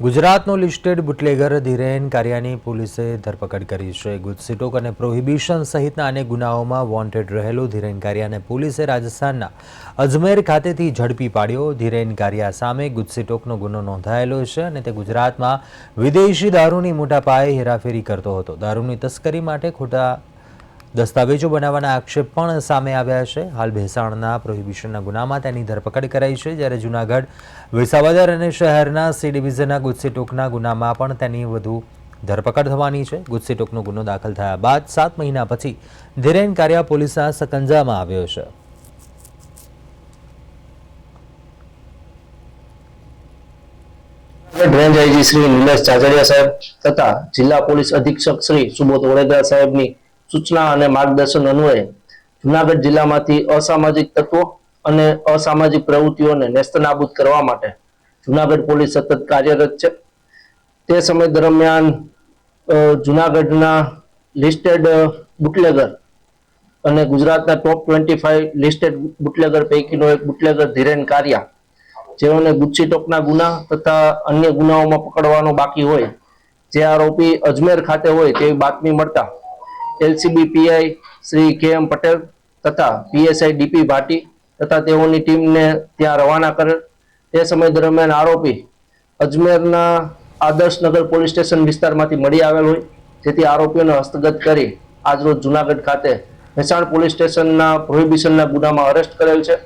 ગુજરાતનો listed bootlegger Dhiren કારિયાની પોલીસે ધરપકડ કરી છે। ગુજસીટોક અને પ્રોહિબિશન સહિતના અનેક ગુનાઓમાં વોન્ટેડ રહેલો ધીરેન કારિયાને પોલીસે રાજસ્થાનના અજમેર ખાતેથી ઝડપી પાડ્યો। ધીરેન કારિયા સામે ગુજસીટોકનો ગુનો નોંધાયેલો છે અને તે ગુજરાતમાં વિદેશી દારૂની મોટા પાયે હેરાફેરી કરતો હતો। દારૂની તસ્કરી માટે ખોટા દસ્તાવેજો બનાવવાના આક્ષેપ પણ સામે આવ્યા છે। હાલ ભેસાણના પ્રોહિબિશનના ગુનામાં તેની ધરપકડ કરાઈ છે, જ્યારે જૂનાગઢ, વિસાવદર અને શહેરના સી ડિવિઝનના ગુજસીટોકના ગુનામાં પણ તેની વધુ ધરપકડ થવાની છે। ગુજસીટોકનો ગુનો દાખલ થયા બાદ 7 મહિના પછી ધીરેન કારિયા પોલીસના સકંજામાં આવ્યો છે। રેન્જ આઈજી શ્રી નિલેશ ચાચડિયા સાહેબ તથા જિલ્લા પોલીસ અધિક્ષક શ્રી સુબોધ વડોદરા સાહેબની સૂચના અને માર્ગદર્શન અન્વયે જૂનાગઢ જિલ્લામાંથી અસામાજિક તત્વો અને અસામાજિક પ્રવૃત્તિઓને નેસ્તનાબૂદ કરવા માટે જૂનાગઢ પોલીસ સતત કાર્યરત છે। તે સમય દરમિયાન જૂનાગઢના લિસ્ટેડ બુટલેગર અને ગુજરાતના ટોપ 25 લિસ્ટેડ બુટલેગર પૈકીનો એક બુટલેગર ધીરેન કારિયા, જેઓને ગુજસીટોકના ગુના તથા અન્ય ગુનાઓમાં પકડવાનો બાકી હોય, જે આરોપી અજમેર ખાતે હોય તેવી બાતમી મળતા એલસીબી પીઆઈ શ્રી કે એમ પટેલ તથા પીએસઆઈ ડીપી ભાટી તથા તેઓની ટીમને ત્યાં રવાના કરેલ। તે સમય દરમિયાન આરોપી અજમેરના આદર્શનગર પોલીસ સ્ટેશન વિસ્તારમાંથી મળી આવેલ હોય, જેથી આરોપીઓને હસ્તગત કરી આજરોજ જૂનાગઢ ખાતે ભેસાણ પોલીસ સ્ટેશનના પ્રોહિબિશનના ગુનામાં અરેસ્ટ કરેલ છે।